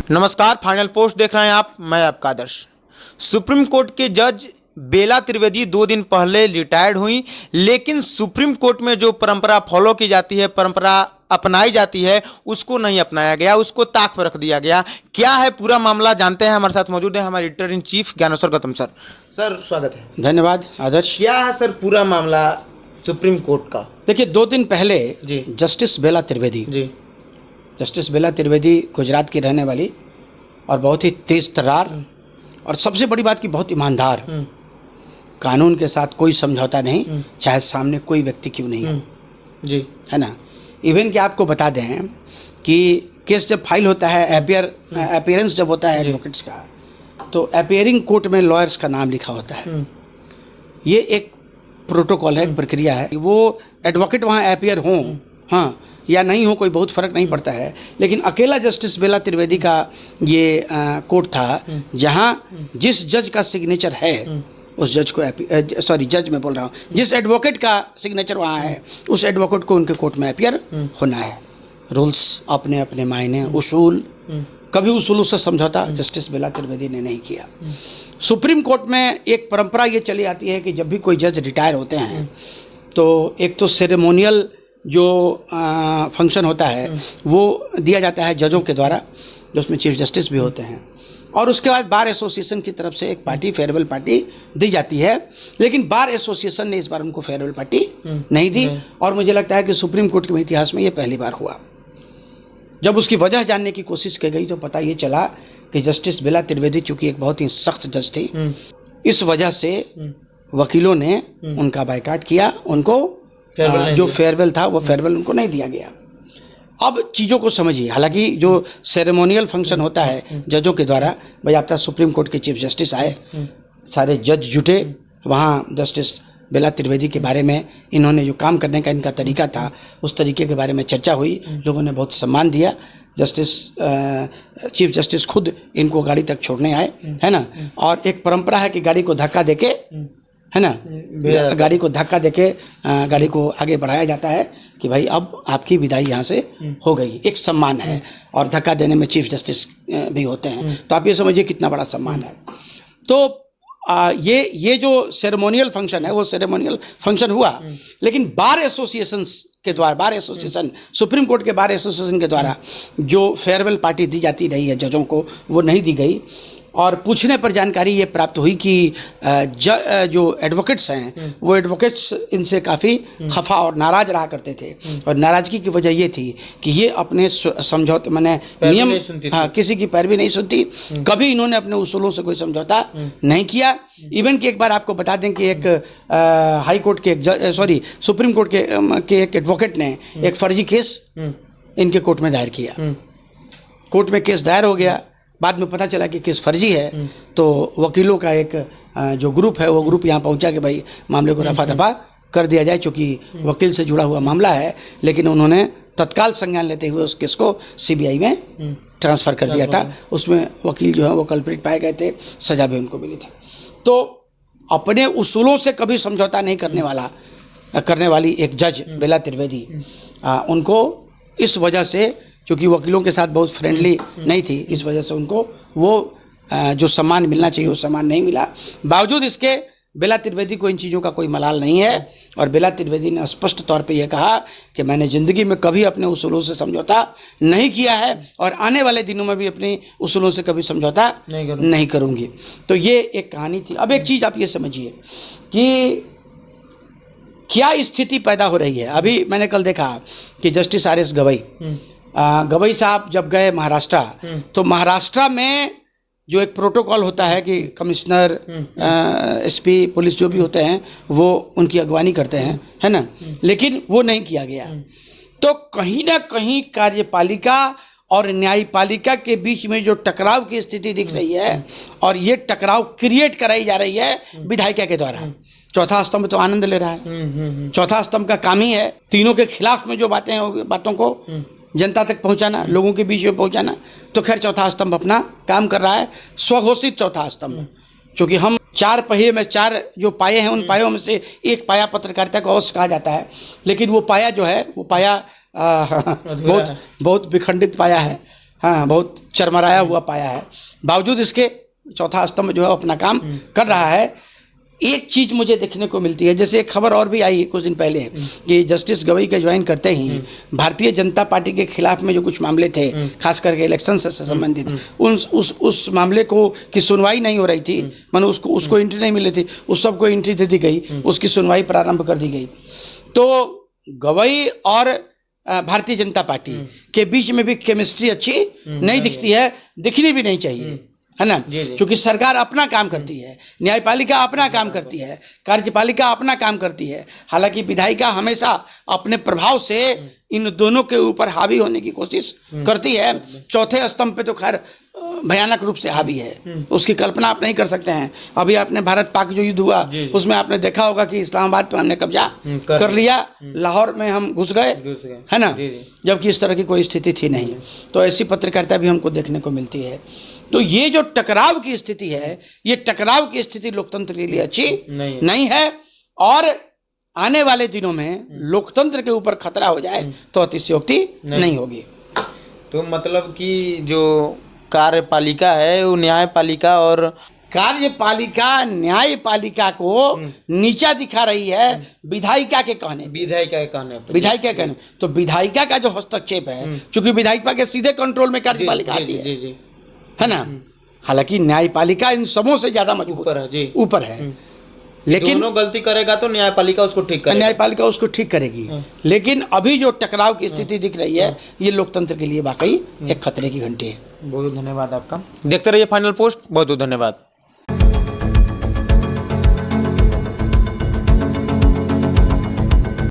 नमस्कार, final post देख रहे हैं आप। मैं आपका आदर्श। सुप्रीम कोर्ट के जज बेला त्रिवेदी 2 दिन पहले रिटायर्ड हुई, लेकिन सुप्रीम कोर्ट में जो परंपरा फॉलो की जाती है, परंपरा अपनाई जाती है, उसको नहीं अपनाया गया, उसको ताक पर रख दिया गया। क्या है पूरा मामला, जानते हैं। हमारे साथ मौजूद है हमारे editor in chief Dnyaneshwar Gautam sir. Sir स्वागत है। धन्यवाद आदर्श। क्या है सर पूरा मामला सुप्रीम कोर्ट का? देखिए, 2 दिन पहले जी जस्टिस बेला त्रिवेदी जी जस्टिस बेला त्रिवेदी गुजरात की रहने वाली और बहुत ही तेज तर्रार और सबसे बड़ी बात कि बहुत ईमानदार, कानून के साथ कोई समझौता नहीं, चाहे सामने कोई व्यक्ति क्यों नहीं हो, जी है ना। इवन कि आपको बता दें कि केस जब फाइल होता है, अपीयरेंस जब होता है एडवोकेट्स का, तो अपीयरिंग कोर्ट में लॉयर्स का नाम लिखा होता है। ये एक प्रोटोकॉल है, एक प्रक्रिया है। वो एडवोकेट वहाँ अपीयर हों, हाँ या नहीं हो, कोई बहुत फ़र्क नहीं पड़ता है। लेकिन अकेला जस्टिस बेला त्रिवेदी का ये कोर्ट था जहाँ जिस जज का सिग्नेचर है उस जज को जज मैं बोल रहा हूँ, जिस एडवोकेट का सिग्नेचर वहाँ है उस एडवोकेट को उनके कोर्ट में अपीयर होना है। रूल्स अपने अपने मायने, उसूल, कभी उसूलों से समझौता जस्टिस बेला त्रिवेदी ने नहीं किया। सुप्रीम कोर्ट में एक परंपरा ये चली आती है कि जब भी कोई जज रिटायर होते हैं तो एक तो सेरेमोनियल जो फंक्शन होता है वो दिया जाता है जजों के द्वारा, जो उसमें चीफ जस्टिस भी होते हैं, और उसके बाद बार एसोसिएशन की तरफ से एक पार्टी, फेयरवेल पार्टी दी जाती है। लेकिन बार एसोसिएशन ने इस बार उनको फेयरवेल पार्टी नहीं दी, और मुझे लगता है कि सुप्रीम कोर्ट के इतिहास में ये पहली बार हुआ। जब उसकी वजह जानने की कोशिश की गई तो पता ये चला कि जस्टिस बेला त्रिवेदी चूँकि एक बहुत ही सख्त जज थी, इस वजह से वकीलों ने उनका बायकॉट किया, उनको जो फेयरवेल था वो फेयरवेल उनको नहीं दिया गया। अब चीज़ों को समझिए, हालांकि जो सेरेमोनियल फंक्शन होता है जजों के द्वारा, भाई आप सुप्रीम कोर्ट के चीफ जस्टिस आए, सारे जज जुटे वहाँ, जस्टिस बेला त्रिवेदी के बारे में, इन्होंने जो काम करने का इनका तरीका था उस तरीके के बारे में चर्चा हुई, लोगों ने बहुत सम्मान दिया। चीफ जस्टिस खुद इनको गाड़ी तक छोड़ने आए, है ना। और एक परंपरा है कि गाड़ी को धक्का देके, है ना, गाड़ी को धक्का देके गाड़ी को आगे बढ़ाया जाता है कि भाई अब आपकी विदाई यहाँ से हो गई, एक सम्मान है। और धक्का देने में चीफ जस्टिस भी होते हैं, तो आप ये समझिए कितना बड़ा सम्मान है। तो ये जो सेरेमोनियल फंक्शन है वो सेरेमोनियल फंक्शन हुआ, लेकिन बार एसोसिएशंस के द्वारा, बार एसोसिएशन, सुप्रीम कोर्ट के बार एसोसिएशन के द्वारा जो फेयरवेल पार्टी दी जाती रही है जजों को, वो नहीं दी गई। और पूछने पर जानकारी ये प्राप्त हुई कि जो एडवोकेट्स हैं वो एडवोकेट्स इनसे काफ़ी खफा और नाराज़ रहा करते थे, और नाराज़गी की वजह ये थी कि ये अपने समझौते, मैंने नियम, हाँ, किसी की पैरवी नहीं सुनती, कभी इन्होंने अपने उसूलों से कोई समझौता नहीं किया। इवन कि एक बार आपको बता दें कि एक हाई कोर्ट के सुप्रीम कोर्ट के एक एडवोकेट ने एक फर्जी केस इनके कोर्ट में दायर किया। कोर्ट में केस दायर हो गया, बाद में पता चला कि केस फर्जी है, तो वकीलों का एक जो ग्रुप है वो ग्रुप यहाँ पहुँचा कि भाई मामले को रफा दफा कर दिया जाए, क्योंकि वकील से जुड़ा हुआ मामला है। लेकिन उन्होंने तत्काल संज्ञान लेते हुए उस केस को सीबीआई में ट्रांसफ़र कर दिया था। उसमें वकील जो है वो कल्प्रिट पाए गए थे, सज़ा भी उनको मिली थी। तो अपने उसूलों से कभी समझौता नहीं करने वाली एक जज बेला त्रिवेदी, उनको इस वजह से, क्योंकि वकीलों के साथ बहुत फ्रेंडली नहीं थी, इस वजह से उनको वो जो सम्मान मिलना चाहिए वो सम्मान नहीं मिला। बावजूद इसके बेला त्रिवेदी को इन चीज़ों का कोई मलाल नहीं है, और बेला त्रिवेदी ने स्पष्ट तौर पे ये कहा कि मैंने ज़िंदगी में कभी अपने उसूलों से समझौता नहीं किया है, और आने वाले दिनों में भी अपने उसूलों से कभी समझौता नहीं करूँगी। तो ये एक कहानी थी। अब एक चीज़ आप ये समझिए कि क्या स्थिति पैदा हो रही है। अभी मैंने कल देखा कि जस्टिस RS गवई साहब जब गए महाराष्ट्र, तो महाराष्ट्र में जो एक प्रोटोकॉल होता है कि कमिश्नर, SP, पुलिस जो भी होते हैं वो उनकी अगवानी करते हैं, है ना, लेकिन वो नहीं किया गया। तो कहीं ना कहीं कार्यपालिका और न्यायपालिका के बीच में जो टकराव की स्थिति दिख रही है, और ये टकराव क्रिएट कराई जा रही है विधायिका के द्वारा। चौथा स्तंभ तो आनंद ले रहा है। चौथा स्तंभ का काम ही है तीनों के खिलाफ में जो बातों को जनता तक पहुंचाना, लोगों के बीच में पहुंचाना। तो खैर चौथा स्तंभ अपना काम कर रहा है, स्वघोषित चौथा स्तंभ, क्योंकि हम 4 पहिए में 4 जो पाए हैं, उन पायों में से एक पाया पत्रकारिता को अवश्य कहा जाता है, लेकिन वो पाया जो है वो पाया बहुत विखंडित पाया है। हाँ बहुत चरमराया हुआ पाया है। बावजूद इसके चौथा स्तंभ जो है अपना काम कर रहा है। एक चीज़ मुझे देखने को मिलती है, जैसे एक खबर और भी आई कुछ दिन पहले कि जस्टिस गवई के ज्वाइन करते ही भारतीय जनता पार्टी के खिलाफ में जो कुछ मामले थे, खास करके इलेक्शन से संबंधित, उस मामले को की सुनवाई नहीं हो रही थी, मानो उसको एंट्री नहीं मिली थी, उस सबको एंट्री दे दी गई, उसकी सुनवाई प्रारंभ कर दी गई। तो गवई और भारतीय जनता पार्टी के बीच में भी केमिस्ट्री अच्छी नहीं दिखती है, दिखनी भी नहीं चाहिए, है ना। क्योंकि सरकार अपना काम करती है, न्यायपालिका अपना काम करती है, कार्यपालिका अपना काम करती है। हालांकि विधायिका हमेशा अपने प्रभाव से इन दोनों के ऊपर हावी होने की कोशिश करती है। चौथे स्तंभ पे तो खैर भयानक रूप से हावी है, उसकी कल्पना आप नहीं कर सकते हैं। अभी आपने भारत पाक जो युद्ध हुआ उसमें आपने देखा होगा कि इस्लामाबाद पे हमने कब्जा कर लिया, लाहौर में हम घुस गए, है ना, जबकि इस तरह की कोई स्थिति थी नहीं। तो ऐसी पत्रकारिता भी हमको देखने को मिलती है। तो ये जो टकराव की स्थिति है, ये टकराव की स्थिति लोकतंत्र के लिए अच्छी नहीं है, और आने वाले दिनों में लोकतंत्र के ऊपर खतरा हो जाए तो अतिशयोक्ति नहीं होगी। तो मतलब कि जो कार्यपालिका है वो न्यायपालिका और कार्यपालिका न्यायपालिका को नीचा दिखा रही है विधायिका के कहने पे। तो विधायिका का जो हस्तक्षेप है, चूंकि विधायिका के सीधे कंट्रोल में कार्यपालिका आती है ना। हालांकि न्यायपालिका इन सबों से ज्यादा मजबूत ऊपर है, लेकिन दोनों गलती करेगा तो न्यायपालिका उसको ठीक करेगी। लेकिन अभी जो टकराव की स्थिति दिख रही है, ये लोकतंत्र के लिए वाकई एक खतरे की घंटी है। बहुत धन्यवाद आपका। देखते रहिए फाइनल पोस्ट। बहुत बहुत धन्यवाद।